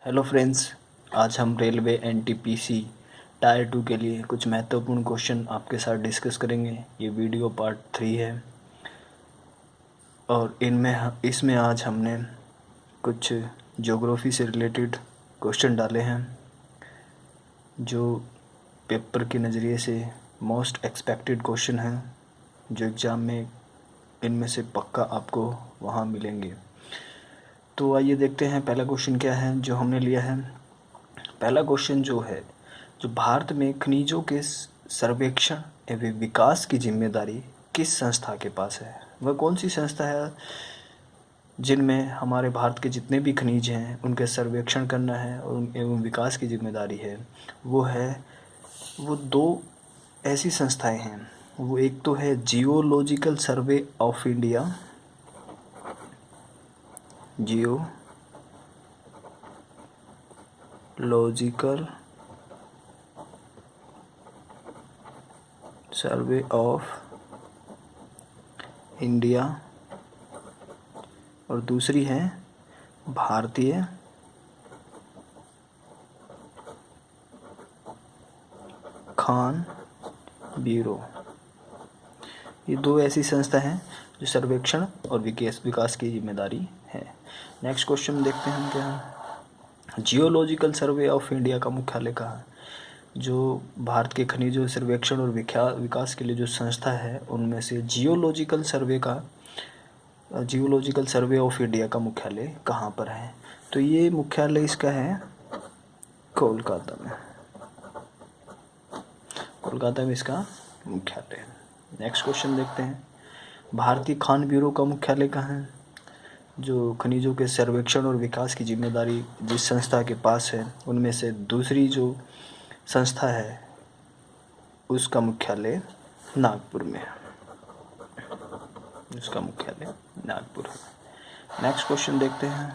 Hello friends, आज हम railway NTPC tyre 2 के लिए कुछ महत्वपूर्ण क्वेश्चन आपके साथ डिस्कस करेंगे। ये वीडियो पार्ट 3 है और इसमें आज हमने कुछ ज्योग्राफी से रिलेटेड क्वेश्चन डाले हैं जो पेपर के नज़रिए से मोस्ट एक्सपेक्टेड क्वेश्चन हैं, जो एग्ज़ाम में इनमें से पक्का आपको वहाँ मिलेंगे। तो आइए देखते हैं पहला क्वेश्चन क्या है जो हमने लिया है। पहला क्वेश्चन जो भारत में खनिजों के सर्वेक्षण एवं विकास की जिम्मेदारी किस संस्था के पास है? वह कौन सी संस्था है जिनमें हमारे भारत के जितने भी खनिज हैं उनके सर्वेक्षण करना है और एवं विकास की जिम्मेदारी है? वो दो ऐसी संस्थाएं हैं। वो एक तो है geological survey of India, geological survey of India और दूसरी है भारतीय खान ब्यूरो। ये दो ऐसी संस्था हैं जो सर्वेक्षण और विकास की जिम्मेदारी है। नेक्स्ट क्वेश्चन देखते हैं हम क्या है। जियोलॉजिकल सर्वे ऑफ इंडिया का मुख्यालय कहाँ है? जो भारत के खनिजों सर्वेक्षण और विकास के लिए जो संस्था है उनमें से जियोलॉजिकल सर्वे ऑफ इंडिया का मुख्यालय कहाँ पर है? तो ये मुख्यालय इसका है कोलकाता में इसका मुख्यालय है। नेक्स्ट क्वेश्चन देखते हैं। भारतीय खान ब्यूरो का मुख्यालय कहाँ है? जो खनिजों के सर्वेक्षण और विकास की जिम्मेदारी जिस संस्था के पास है उनमें से दूसरी जो संस्था है उसका मुख्यालय नागपुर में है। उसका मुख्यालय नागपुर है। नेक्स्ट क्वेश्चन देखते हैं।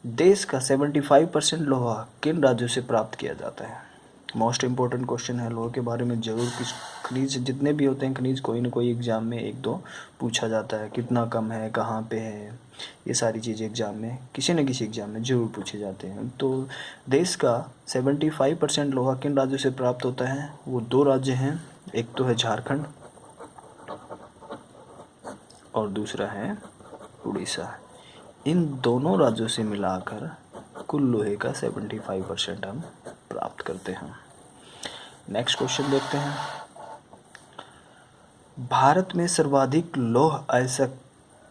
देश का 75% लोहा किन राज्यों से प्राप्त किया जाता है? मोस्ट इम्पोर्टेंट क्वेश्चन है। लोहे के बारे में जरूर कुछ खनिज जितने भी होते हैं खनिज कोई ना कोई एग्ज़ाम में एक दो पूछा जाता है। कितना कम है, कहाँ पे है, ये सारी चीज़ें एग्ज़ाम में किसी न किसी एग्ज़ाम में ज़रूर पूछे जाते हैं। तो देश का 75% लोहा किन राज्यों से प्राप्त होता है? वो दो राज्य हैं, एक तो है झारखंड और दूसरा है उड़ीसा। इन दोनों राज्यों से मिलाकर कुल लोहे का 75% हम प्राप्त करते हैं। नेक्स्ट क्वेश्चन देखते हैं। भारत में सर्वाधिक लौह अयस्क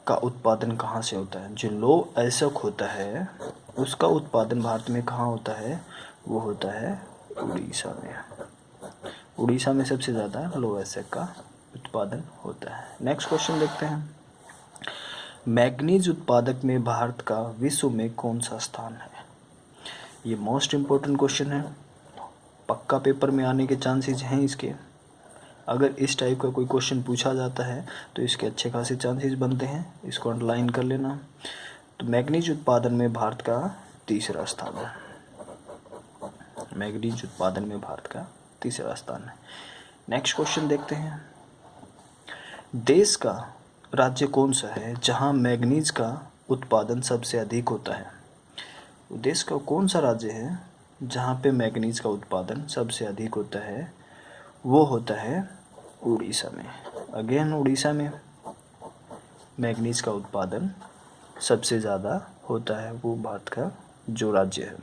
का उत्पादन कहाँ से होता है? जो लौह अयस्क होता है उसका उत्पादन भारत में कहाँ होता है? वो होता है उड़ीसा में। उड़ीसा में सबसे ज़्यादा लौह अयस्क का उत्पादन होता है। नेक्स्ट क्वेश्चन देखते हैं। मैग्नीज उत्पादक में भारत का विश्व में कौन सा स्थान है? ये मोस्ट इम्पोर्टेंट क्वेश्चन है। पक्का पेपर में आने के चांसेस हैं इसके। अगर इस टाइप का कोई क्वेश्चन पूछा जाता है तो इसके अच्छे खासे चांसेस बनते हैं। इसको अंडरलाइन कर लेना। तो मैग्नीज उत्पादन में भारत का तीसरा स्थान है। मैग्नीज उत्पादन में भारत का तीसरा स्थान है। नेक्स्ट क्वेश्चन देखते हैं। देश का राज्य कौन सा है जहां मैग्नीज का उत्पादन सबसे अधिक होता है? देश का कौन सा राज्य है जहां पे मैग्नीज का उत्पादन सबसे अधिक होता है? वो होता है उड़ीसा में। अगेन उड़ीसा में मैग्नीज का उत्पादन सबसे ज़्यादा होता है। वो भारत का जो राज्य है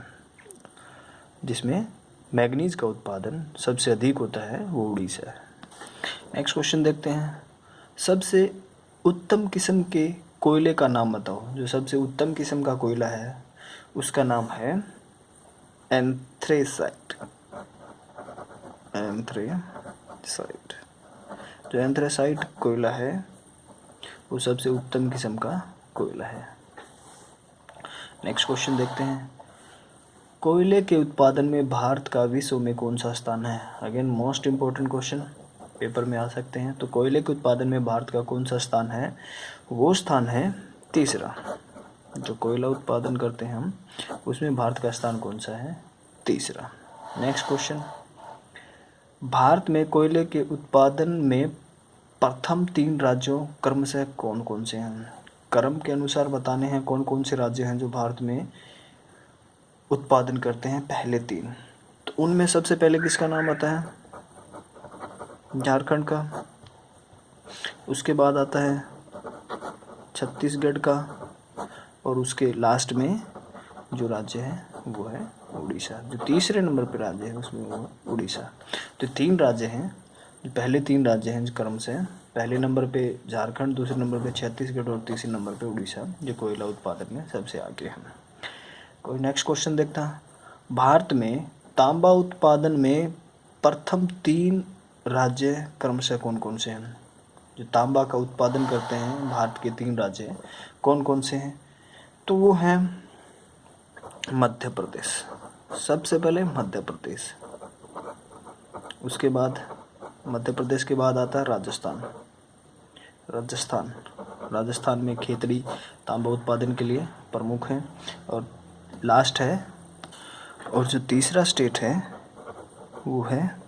जिसमें मैग्नीज का उत्पादन सबसे अधिक होता है वो उड़ीसा है। नेक्स्ट क्वेश्चन देखते हैं। सबसे उत्तम किस्म के कोयले का नाम बताओ। जो सबसे उत्तम किस्म का कोयला है उसका नाम है एंथ्रेसाइट। जो एंथ्रेसाइट कोयला है वो सबसे उत्तम किस्म का कोयला है। नेक्स्ट क्वेश्चन देखते हैं। कोयले के उत्पादन में भारत का विश्व में कौन सा स्थान है? Again most important question, paper में आ सकते हैं। तो कोयले के उत्पादन में भारत का कौन सा स्थान है? वो स्थान है तीसरा। जो कोयला उत्पादन करते हैं हम उसमें भारत का स्थान कौन सा है? तीसरा। Next question. भारत में कोयले के उत्पादन में प्रथम 3 राज्यों क्रमशः कौन कौन से हैं? क्रम के अनुसार बताने हैं कौन कौन से राज्य हैं जो भारत में उत्पादन करते हैं पहले 3, तो उनमें सबसे पहले किसका नाम आता है? झारखंड का। उसके बाद आता है छत्तीसगढ़ का, और उसके लास्ट में जो राज्य है वो है उड़ीसा। जो तीसरे नंबर पर राज्य है उसमें वो है उड़ीसा। तो 3 राज्य हैं, जो पहले 3 राज्य हैं क्रम से, पहले नंबर पे झारखंड, दूसरे नंबर पे छत्तीसगढ़ और तीसरे नंबर पे उड़ीसा, जो कोयला उत्पादन में सबसे आगे हैं। कोई नेक्स्ट क्वेश्चन देखता है। भारत में तांबा उत्पादन में प्रथम 3 राज्य क्रमशः कौन कौन से हैं? जो तांबा का उत्पादन करते हैं भारत के 3 राज्य कौन कौन से हैं? तो वो हैं मध्य प्रदेश, सबसे पहले मध्य प्रदेश, उसके बाद मध्य प्रदेश के बाद आता है राजस्थान में खेतड़ी तांबा उत्पादन के लिए प्रमुख हैं, और लास्ट है, और जो तीसरा स्टेट है वो है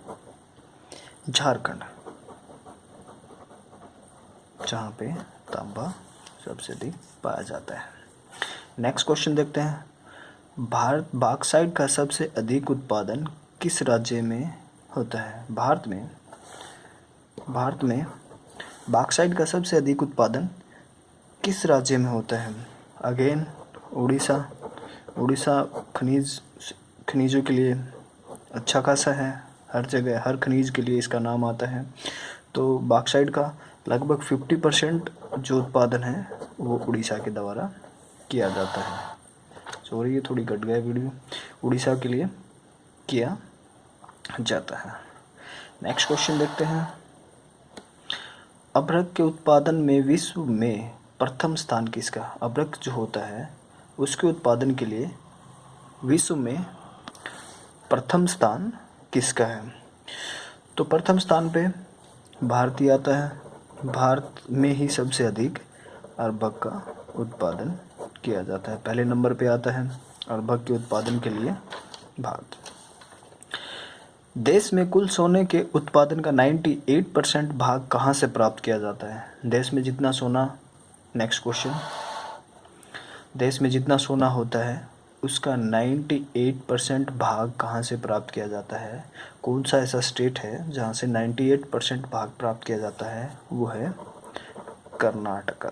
झारखंड, जहाँ पे तांबा सबसे अधिक पाया जाता है। नेक्स्ट क्वेश्चन देखते हैं। भारत बॉक्साइट का सबसे अधिक उत्पादन किस राज्य में होता है? भारत में बॉक्साइट का सबसे अधिक उत्पादन किस राज्य में होता है? अगेन उड़ीसा खनिजों के लिए अच्छा खासा है, हर जगह हर खनिज के लिए इसका नाम आता है। तो बॉक्साइट का लगभग 50% जो उत्पादन है वो उड़ीसा के द्वारा किया जाता है। सॉरी, ये थोड़ी कट गया वीडियो। उड़ीसा के लिए किया जाता है। नेक्स्ट क्वेश्चन देखते हैं। अभ्रक के उत्पादन में विश्व में प्रथम स्थान किसका? अभ्रक जो होता है उसके उत्पादन के लिए विश्व में प्रथम स्थान किसका है? तो प्रथम स्थान पे भारत ही आता है। भारत में ही सबसे अधिक अभ्रक का उत्पादन किया जाता है। पहले नंबर पे आता है अभ्रक के उत्पादन के लिए भारत। देश में कुल सोने के उत्पादन का 98% भाग कहाँ से प्राप्त किया जाता है? देश में जितना सोना, नेक्स्ट क्वेश्चन, देश में जितना सोना होता है उसका 98% भाग कहाँ से प्राप्त किया जाता है? कौन सा ऐसा स्टेट है जहाँ से 98% भाग प्राप्त किया जाता है? वो है कर्नाटक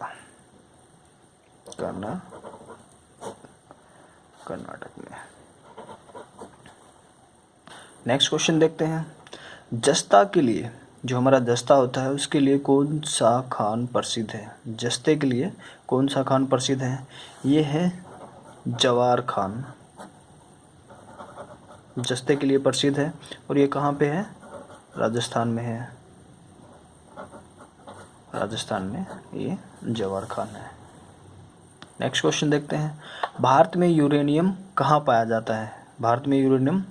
में। नेक्स्ट क्वेश्चन देखते हैं। जस्ता के लिए, जो हमारा जस्ता होता है उसके लिए कौन सा खान प्रसिद्ध है? जस्ते के लिए कौन सा खान प्रसिद्ध है? ये है जवार खान, जस्ते के लिए प्रसिद्ध है, और ये कहाँ पे है? राजस्थान में है। राजस्थान में ये जवार खान है। नेक्स्ट क्वेश्चन देखते हैं। भारत में यूरेनियम कहाँ पाया जाता है? भारत में यूरेनियम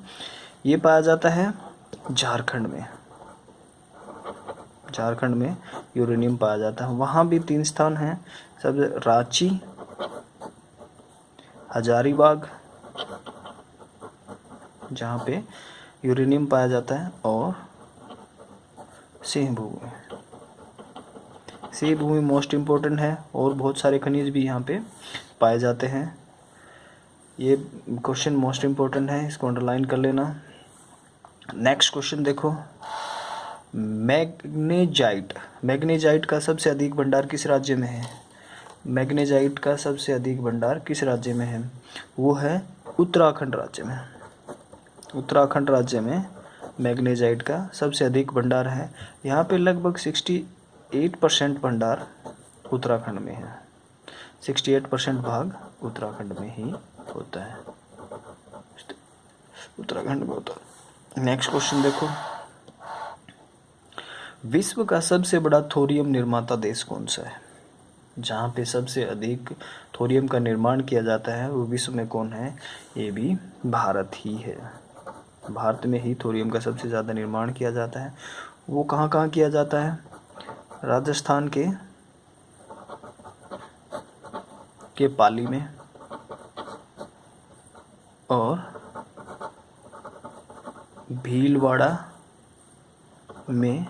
ये पाया जाता है झारखंड में यूरेनियम पाया जाता है। वहाँ भी 3 स्थान हैं, सब रांची, हजारीबाग जहाँ पे यूरेनियम पाया जाता है, और सिंहभूमि मोस्ट इम्पोर्टेंट है, और बहुत सारे खनिज भी यहाँ पे पाए जाते हैं। ये क्वेश्चन मोस्ट इम्पोर्टेंट है, इसको अंडरलाइन कर लेना। नेक्स्ट क्वेश्चन देखो। मैग्नेजाइट का सबसे अधिक भंडार किस राज्य में है? मैग्नेजाइट का सबसे अधिक भंडार किस राज्य में है? वो है उत्तराखंड राज्य में मैग्नेजाइट का सबसे अधिक भंडार है। यहाँ पे लगभग 68% भंडार उत्तराखंड में है। 68% भाग उत्तराखंड में ही होता है, उत्तराखंड में होता है। नेक्स्ट क्वेश्चन देखो। विश्व का सबसे बड़ा थोरियम निर्माता देश कौन सा है? जहाँ पे सबसे अधिक थोरियम का निर्माण किया जाता है वो विश्व में कौन है? ये भी भारत ही है। भारत में ही थोरियम का सबसे ज़्यादा निर्माण किया जाता है। वो कहाँ कहाँ किया जाता है? राजस्थान के पाली में, और भीलवाड़ा में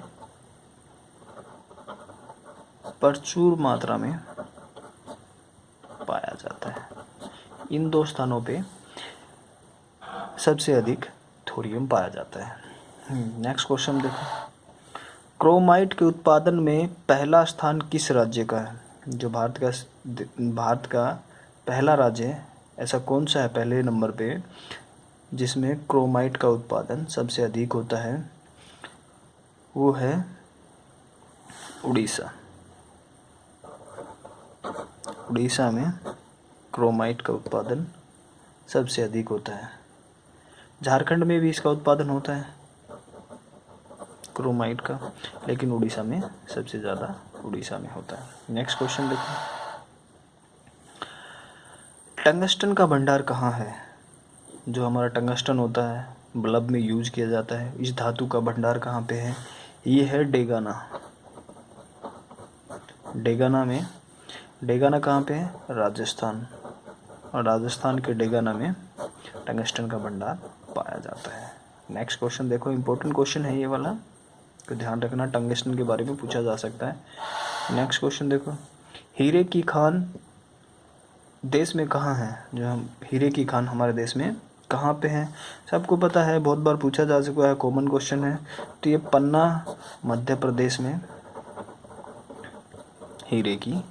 प्रचुर मात्रा में पाया जाता है। इन 2 स्थानों पे सबसे अधिक थोरियम पाया जाता है। नेक्स्ट क्वेश्चन देखो, क्रोमाइट के उत्पादन में पहला स्थान किस राज्य का है? जो भारत का पहला राज्य है, ऐसा कौन सा है पहले नंबर पे जिसमें क्रोमाइट का उत्पादन सबसे अधिक होता है? वो है उड़ीसा। उड़ीसा में क्रोमाइट का उत्पादन सबसे अधिक होता है। झारखंड में भी इसका उत्पादन होता है क्रोमाइट का, लेकिन उड़ीसा में सबसे ज़्यादा उड़ीसा में होता है। नेक्स्ट क्वेश्चन देखो, टंगस्टन का भंडार कहाँ है? जो हमारा टंगस्टन होता है, बल्ब में यूज किया जाता है, इस धातु का भंडार कहाँ पे है? ये है डेगाना। डेगाना कहाँ पे है? राजस्थान। और राजस्थान के डेगाना में टंगस्टन का भंडार पाया जाता है। नेक्स्ट क्वेश्चन देखो, इंपॉर्टेंट क्वेश्चन है ये वाला, तो ध्यान रखना, टंगस्टन के बारे में पूछा जा सकता है। नेक्स्ट क्वेश्चन देखो, हीरे की खान देश में कहाँ है? जो हम हीरे की खान हमारे देश में कहाँ पे है? सबको पता है, बहुत बार पूछा जा चुका है, कॉमन क्वेश्चन है। तो ये पन्ना मध्य प्रदेश में हीरे की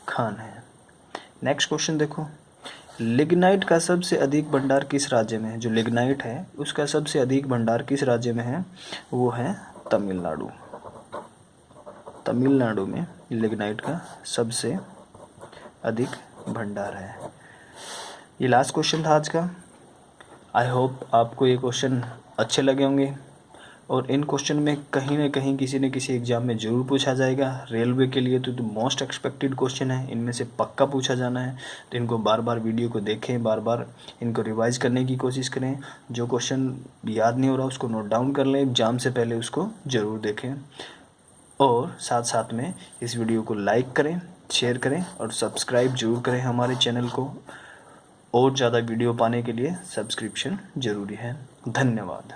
खान है। नेक्स्ट क्वेश्चन देखो, लिग्नाइट का सबसे अधिक भंडार किस राज्य में है? जो लिग्नाइट है उसका सबसे अधिक भंडार किस राज्य में है? वो है तमिलनाडु। तमिलनाडु में लिग्नाइट का सबसे अधिक भंडार है। ये लास्ट क्वेश्चन था आज का। आई होप आपको ये क्वेश्चन अच्छे लगे होंगे, और इन क्वेश्चन में कहीं ना कहीं किसी न किसी एग्जाम में ज़रूर पूछा जाएगा। रेलवे के लिए तो मोस्ट एक्सपेक्टेड क्वेश्चन है, इनमें से पक्का पूछा जाना है। तो इनको बार बार वीडियो को देखें, बार बार इनको रिवाइज करने की कोशिश करें। जो क्वेश्चन याद नहीं हो रहा उसको नोट डाउन कर लें, एग्ज़ाम से पहले उसको ज़रूर देखें। और साथ साथ में इस वीडियो को लाइक करें, शेयर करें और सब्सक्राइब जरूर करें हमारे चैनल को। और ज़्यादा वीडियो पाने के लिए सब्सक्रिप्शन ज़रूरी है। धन्यवाद।